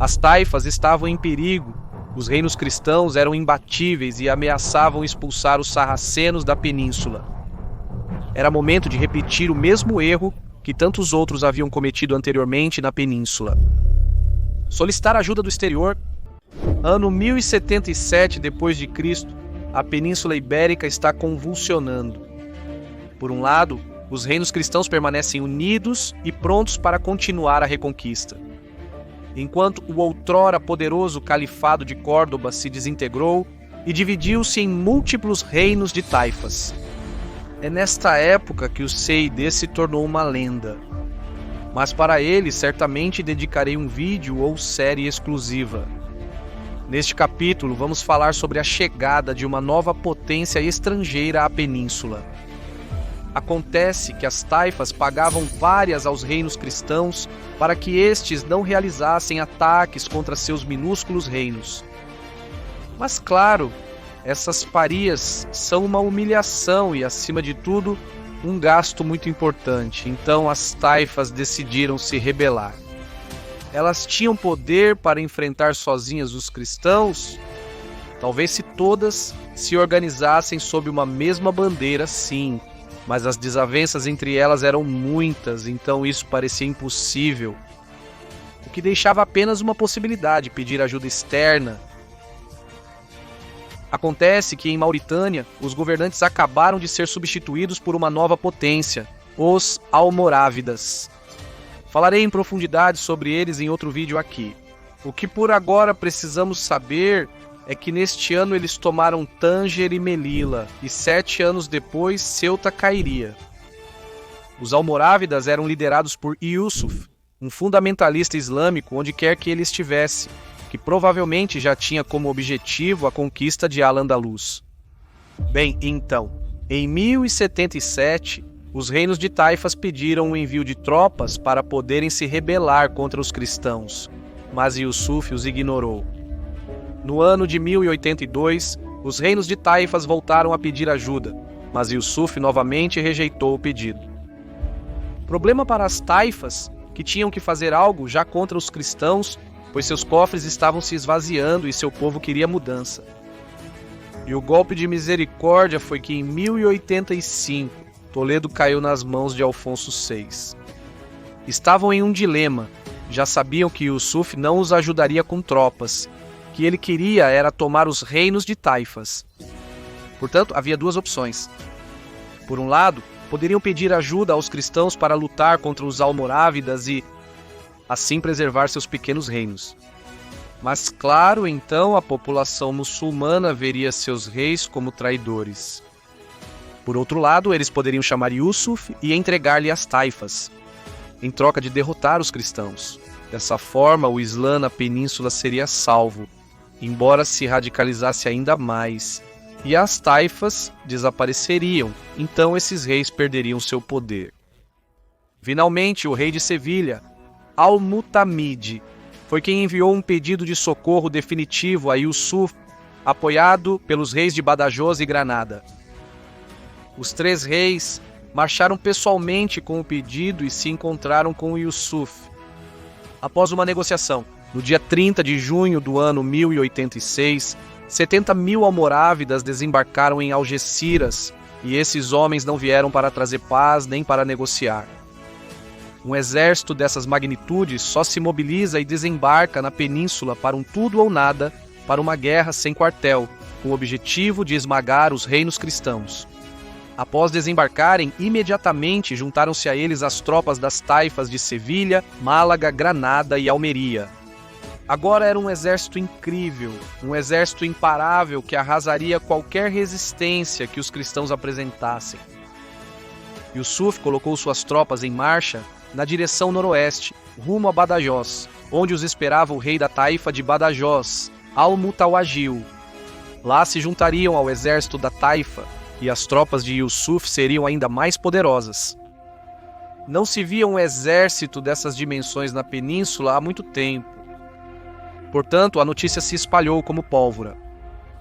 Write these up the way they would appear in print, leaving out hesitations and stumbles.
As taifas estavam em perigo, os reinos cristãos eram imbatíveis e ameaçavam expulsar os sarracenos da península. Era momento de repetir o mesmo erro que tantos outros haviam cometido anteriormente na península. Solicitar ajuda do exterior. Ano 1077 d.C., a Península Ibérica está convulsionando. Por um lado, os reinos cristãos permanecem unidos e prontos para continuar a reconquista. Enquanto o outrora poderoso Califado de Córdoba se desintegrou e dividiu-se em múltiplos reinos de taifas. É nesta época que o CID se tornou uma lenda. Mas para ele, certamente dedicarei um vídeo ou série exclusiva. Neste capítulo, vamos falar sobre a chegada de uma nova potência estrangeira à península. Acontece que as taifas pagavam várias aos reinos cristãos para que estes não realizassem ataques contra seus minúsculos reinos. Mas claro, essas parias são uma humilhação e, acima de tudo, um gasto muito importante. Então as taifas decidiram se rebelar. Elas tinham poder para enfrentar sozinhas os cristãos? Talvez se todas se organizassem sob uma mesma bandeira, sim. Mas as desavenças entre elas eram muitas, então isso parecia impossível. O que deixava apenas uma possibilidade: pedir ajuda externa. Acontece que em Mauritânia, os governantes acabaram de ser substituídos por uma nova potência, os Almorávidas. Falarei em profundidade sobre eles em outro vídeo aqui. O que por agora precisamos saber é que neste ano eles tomaram Tânger e Melilla, e 7 anos depois Ceuta cairia. Os Almorávidas eram liderados por Yusuf, um fundamentalista islâmico onde quer que ele estivesse, que provavelmente já tinha como objetivo a conquista de Al-Andalus. Bem, então, em 1077, os reinos de taifas pediram o envio de tropas para poderem se rebelar contra os cristãos, mas Yusuf os ignorou. No ano de 1082, os reinos de taifas voltaram a pedir ajuda, mas Yusuf novamente rejeitou o pedido. Problema para as taifas, que tinham que fazer algo já contra os cristãos, pois seus cofres estavam se esvaziando e seu povo queria mudança. E o golpe de misericórdia foi que em 1085, Toledo caiu nas mãos de Alfonso VI. Estavam em um dilema, já sabiam que Yusuf não os ajudaria com tropas, que ele queria era tomar os reinos de taifas. Portanto, havia duas opções. Por um lado, poderiam pedir ajuda aos cristãos para lutar contra os almorávidas e, assim, preservar seus pequenos reinos. Mas, claro, então a população muçulmana veria seus reis como traidores. Por outro lado, eles poderiam chamar Yusuf e entregar-lhe as taifas, em troca de derrotar os cristãos. Dessa forma, o Islã na península seria salvo, embora se radicalizasse ainda mais, e as taifas desapareceriam, então esses reis perderiam seu poder. Finalmente, o rei de Sevilha, Al-Mutamid, foi quem enviou um pedido de socorro definitivo a Yusuf, apoiado pelos reis de Badajoz e Granada. Os 3 reis marcharam pessoalmente com o pedido e se encontraram com Yusuf. Após uma negociação, no dia 30 de junho do ano 1086, 70.000 almorávidas desembarcaram em Algeciras, e esses homens não vieram para trazer paz nem para negociar. Um exército dessas magnitudes só se mobiliza e desembarca na península para um tudo ou nada, para uma guerra sem quartel, com o objetivo de esmagar os reinos cristãos. Após desembarcarem, imediatamente juntaram-se a eles as tropas das taifas de Sevilha, Málaga, Granada e Almeria. Agora era um exército incrível, um exército imparável que arrasaria qualquer resistência que os cristãos apresentassem. Yusuf colocou suas tropas em marcha na direção noroeste, rumo a Badajoz, onde os esperava o rei da taifa de Badajoz, Al-Mutawajil. Lá se juntariam ao exército da taifa, e as tropas de Yusuf seriam ainda mais poderosas. Não se via um exército dessas dimensões na península há muito tempo. Portanto, a notícia se espalhou como pólvora.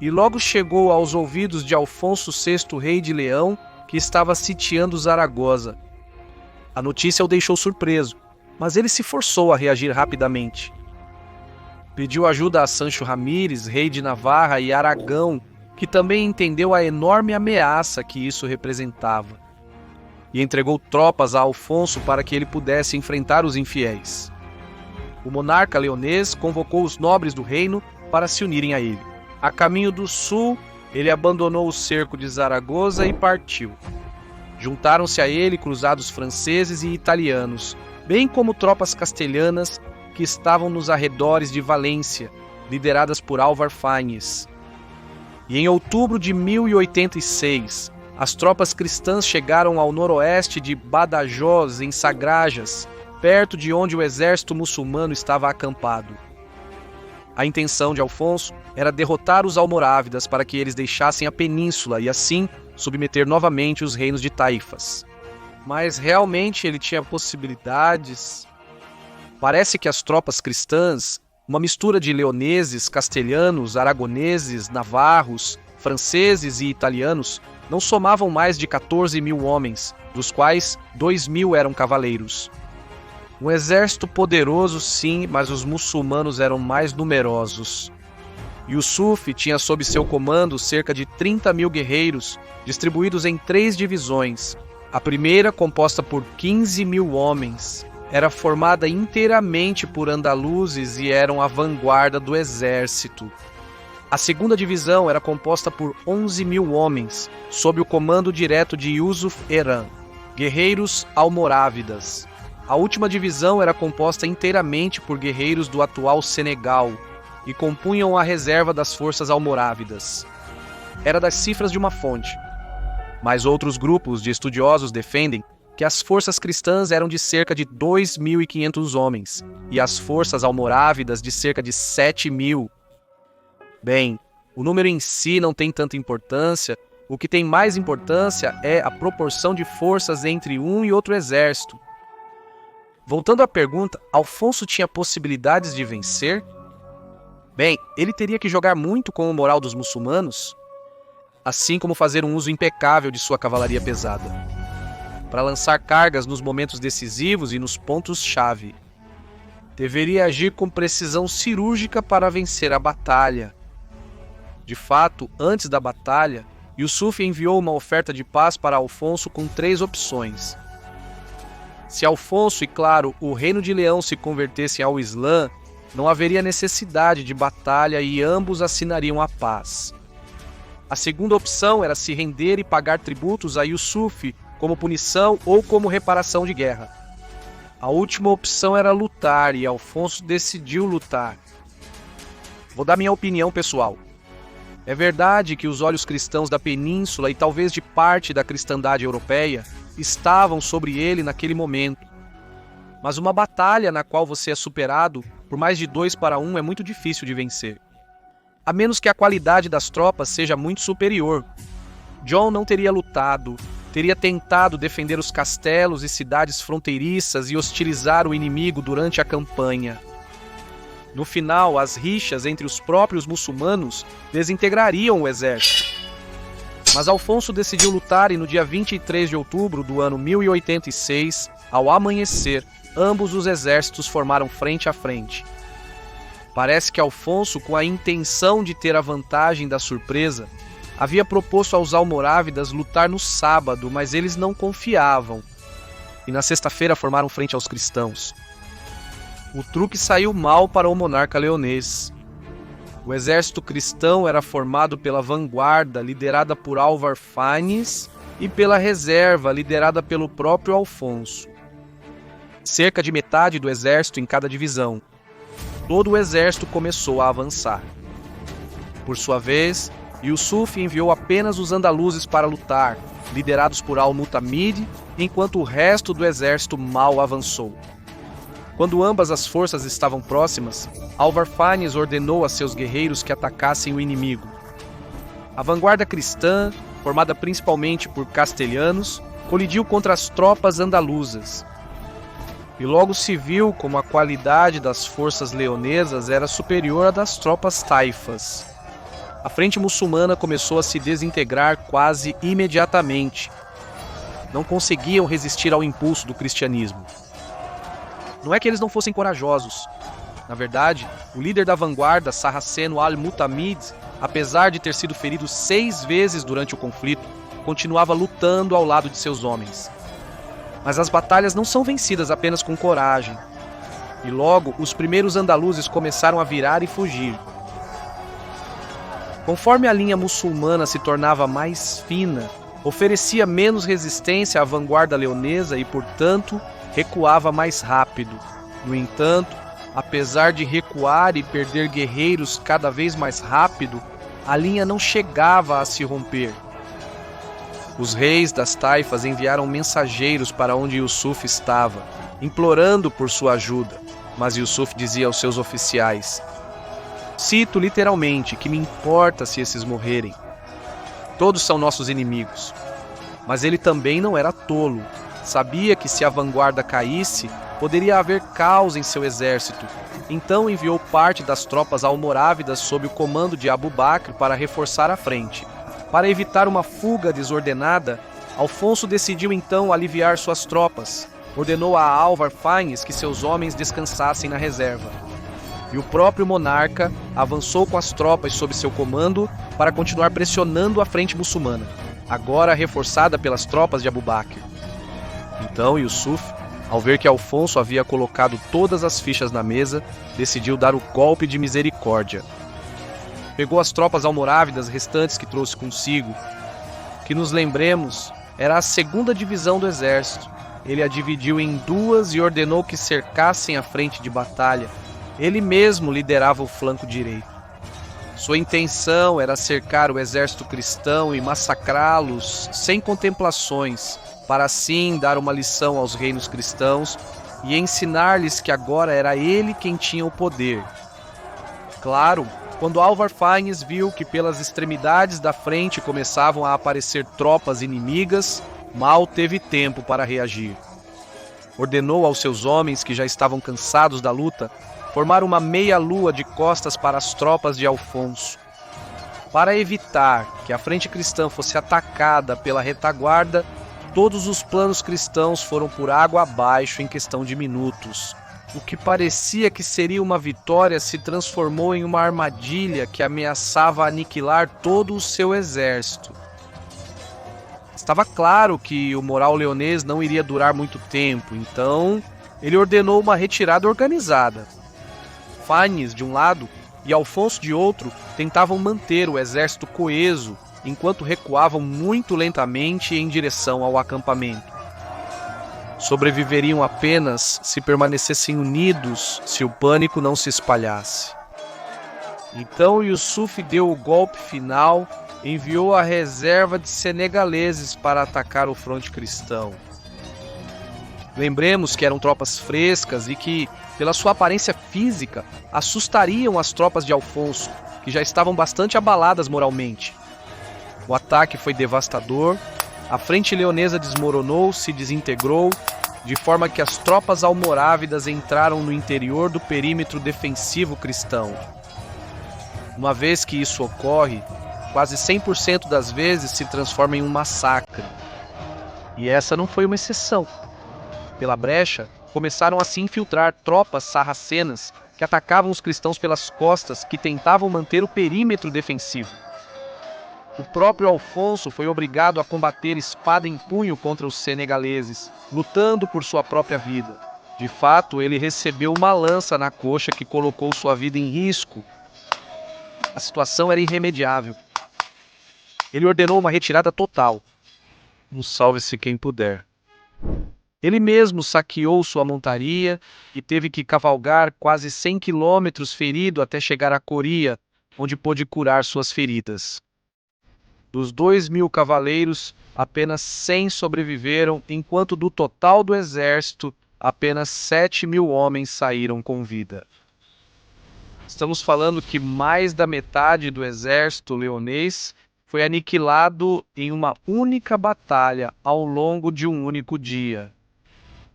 E logo chegou aos ouvidos de Alfonso VI, rei de Leão, que estava sitiando Zaragoza. A notícia o deixou surpreso, mas ele se forçou a reagir rapidamente. Pediu ajuda a Sancho Ramírez, rei de Navarra e Aragão, que também entendeu a enorme ameaça que isso representava, e entregou tropas a Alfonso para que ele pudesse enfrentar os infiéis. O monarca leonês convocou os nobres do reino para se unirem a ele. A caminho do sul, ele abandonou o cerco de Zaragoza e partiu. Juntaram-se a ele cruzados franceses e italianos, bem como tropas castelhanas que estavam nos arredores de Valência, lideradas por Álvar Fáñez. E em outubro de 1086, as tropas cristãs chegaram ao noroeste de Badajoz, em Sagrajas, perto de onde o exército muçulmano estava acampado. A intenção de Alfonso era derrotar os almorávidas para que eles deixassem a península e assim submeter novamente os reinos de taifas. Mas realmente ele tinha possibilidades? Parece que as tropas cristãs, uma mistura de leoneses, castelhanos, aragoneses, navarros, franceses e italianos, não somavam mais de 14.000 homens, dos quais 2.000 eram cavaleiros. Um exército poderoso, sim, mas os muçulmanos eram mais numerosos. Yusuf tinha sob seu comando cerca de 30.000 guerreiros, distribuídos em 3 divisões. A primeira, composta por 15.000 homens, era formada inteiramente por andaluzes e eram a vanguarda do exército. A segunda divisão era composta por 11.000 homens, sob o comando direto de Yusuf Eran, guerreiros almorávidas. A última divisão era composta inteiramente por guerreiros do atual Senegal e compunham a reserva das forças almorávidas. Era das cifras de uma fonte, mas outros grupos de estudiosos defendem que as forças cristãs eram de cerca de 2.500 homens e as forças almorávidas de cerca de 7.000. Bem, o número em si não tem tanta importância, o que tem mais importância é a proporção de forças entre um e outro exército. Voltando à pergunta, Alfonso tinha possibilidades de vencer? Bem, ele teria que jogar muito com o moral dos muçulmanos, assim como fazer um uso impecável de sua cavalaria pesada, para lançar cargas nos momentos decisivos e nos pontos-chave. Deveria agir com precisão cirúrgica para vencer a batalha. De fato, antes da batalha, Yusuf enviou uma oferta de paz para Alfonso com 3 opções. Se Alfonso e, claro, o Reino de Leão se convertessem ao Islã, não haveria necessidade de batalha e ambos assinariam a paz. A segunda opção era se render e pagar tributos a Yusuf como punição ou como reparação de guerra. A última opção era lutar e Alfonso decidiu lutar. Vou dar minha opinião pessoal. É verdade que os olhos cristãos da península e talvez de parte da cristandade europeia estavam sobre ele naquele momento. Mas uma batalha na qual você é superado por mais de 2-1 é muito difícil de vencer. A menos que a qualidade das tropas seja muito superior. John não teria lutado, teria tentado defender os castelos e cidades fronteiriças e hostilizar o inimigo durante a campanha. No final, as rixas entre os próprios muçulmanos desintegrariam o exército. Mas Alfonso decidiu lutar e no dia 23 de outubro do ano 1086, ao amanhecer, ambos os exércitos formaram frente a frente. Parece que Alfonso, com a intenção de ter a vantagem da surpresa, havia proposto aos almorávidas lutar no sábado, mas eles não confiavam. E na sexta-feira formaram frente aos cristãos. O truque saiu mal para o monarca leonês. O exército cristão era formado pela vanguarda, liderada por Álvar Fáñez, e pela reserva, liderada pelo próprio Alfonso. Cerca de metade do exército em cada divisão. Todo o exército começou a avançar. Por sua vez, Yusuf enviou apenas os andaluzes para lutar, liderados por Al-Mutamid, enquanto o resto do exército mal avançou. Quando ambas as forças estavam próximas, Álvar Fáñez ordenou a seus guerreiros que atacassem o inimigo. A vanguarda cristã, formada principalmente por castelhanos, colidiu contra as tropas andaluzas. E logo se viu como a qualidade das forças leonesas era superior à das tropas taifas. A frente muçulmana começou a se desintegrar quase imediatamente. Não conseguiam resistir ao impulso do cristianismo. Não é que eles não fossem corajosos. Na verdade, o líder da vanguarda, sarraceno Al-Mutamid, apesar de ter sido ferido 6 vezes durante o conflito, continuava lutando ao lado de seus homens. Mas as batalhas não são vencidas apenas com coragem. E logo, os primeiros andaluzes começaram a virar e fugir. Conforme a linha muçulmana se tornava mais fina, oferecia menos resistência à vanguarda leonesa e, portanto, recuava mais rápido. No entanto, apesar de recuar e perder guerreiros cada vez mais rápido, a linha não chegava a se romper. Os reis das taifas enviaram mensageiros para onde Yusuf estava, implorando por sua ajuda, mas Yusuf dizia aos seus oficiais, cito literalmente, que me importa se esses morrerem. Todos são nossos inimigos. Mas ele também não era tolo. Sabia que se a vanguarda caísse, poderia haver caos em seu exército. Então enviou parte das tropas almorávidas sob o comando de Abu Bakr para reforçar a frente. Para evitar uma fuga desordenada, Alfonso decidiu então aliviar suas tropas. Ordenou a Álvar Fáñez que seus homens descansassem na reserva. E o próprio monarca avançou com as tropas sob seu comando para continuar pressionando a frente muçulmana, agora reforçada pelas tropas de Abu Bakr. Então Yusuf, ao ver que Alfonso havia colocado todas as fichas na mesa, decidiu dar o golpe de misericórdia. Pegou as tropas almorávidas restantes que trouxe consigo, que nos lembremos, era a 2ª divisão do exército. Ele a dividiu em 2 e ordenou que cercassem a frente de batalha. Ele mesmo liderava o flanco direito. Sua intenção era cercar o exército cristão e massacrá-los sem contemplações, para assim dar uma lição aos reinos cristãos e ensinar-lhes que agora era ele quem tinha o poder. Claro, quando Álvar Fáñez viu que pelas extremidades da frente começavam a aparecer tropas inimigas, mal teve tempo para reagir. Ordenou aos seus homens, que já estavam cansados da luta, formar uma meia-lua de costas para as tropas de Alfonso. Para evitar que a frente cristã fosse atacada pela retaguarda, todos os planos cristãos foram por água abaixo em questão de minutos. O que parecia que seria uma vitória se transformou em uma armadilha que ameaçava aniquilar todo o seu exército. Estava claro que o moral leonês não iria durar muito tempo, então ele ordenou uma retirada organizada. Fáñez, de um lado, e Alfonso, de outro, tentavam manter o exército coeso, enquanto recuavam muito lentamente em direção ao acampamento. Sobreviveriam apenas se permanecessem unidos, se o pânico não se espalhasse. Então Yusuf deu o golpe final, enviou a reserva de senegaleses para atacar o fronte cristão. Lembremos que eram tropas frescas e que, pela sua aparência física, assustariam as tropas de Alfonso, que já estavam bastante abaladas moralmente. O ataque foi devastador, a frente leonesa desmoronou, se desintegrou, de forma que as tropas almorávidas entraram no interior do perímetro defensivo cristão. Uma vez que isso ocorre, quase 100% das vezes se transforma em um massacre. E essa não foi uma exceção. Pela brecha, começaram a se infiltrar tropas sarracenas que atacavam os cristãos pelas costas, que tentavam manter o perímetro defensivo. O próprio Alfonso foi obrigado a combater espada em punho contra os senegaleses, lutando por sua própria vida. De fato, ele recebeu uma lança na coxa que colocou sua vida em risco. A situação era irremediável. Ele ordenou uma retirada total. Salve-se quem puder. Ele mesmo saqueou sua montaria e teve que cavalgar quase 100 quilômetros ferido até chegar a Coria, onde pôde curar suas feridas. Dos 2.000 cavaleiros, apenas 100 sobreviveram, enquanto do total do exército, apenas 7.000 homens saíram com vida. Estamos falando que mais da metade do exército leonês foi aniquilado em uma única batalha ao longo de um único dia.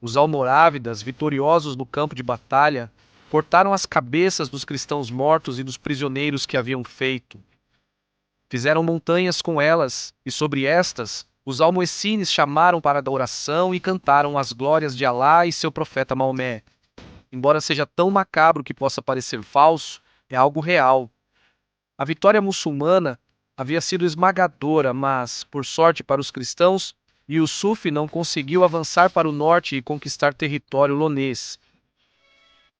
Os almorávidas, vitoriosos no campo de batalha, cortaram as cabeças dos cristãos mortos e dos prisioneiros que haviam feito. Fizeram montanhas com elas, e sobre estas, os almoecines chamaram para a oração e cantaram as glórias de Alá e seu profeta Maomé. embora seja tão macabro que possa parecer falso, é algo real. A vitória muçulmana havia sido esmagadora, mas, por sorte para os cristãos, Yusuf não conseguiu avançar para o norte e conquistar território lonês.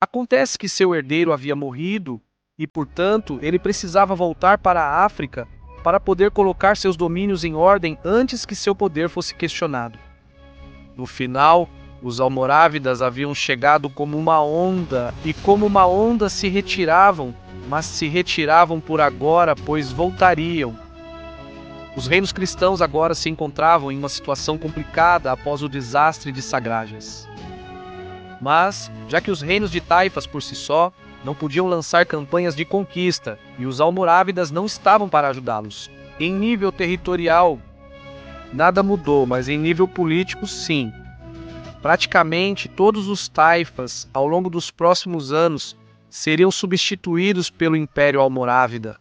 Acontece que seu herdeiro havia morrido e, portanto, ele precisava voltar para a África para poder colocar seus domínios em ordem antes que seu poder fosse questionado. No final, os almorávidas haviam chegado como uma onda, e como uma onda se retiravam, mas se retiravam por agora, pois voltariam. Os reinos cristãos agora se encontravam em uma situação complicada após o desastre de Sagrajas. Mas, já que os reinos de taifas por si só não podiam lançar campanhas de conquista e os almorávidas não estavam para ajudá-los, em nível territorial, nada mudou, mas em nível político, sim. Praticamente todos os taifas, ao longo dos próximos anos, seriam substituídos pelo Império Almorávida.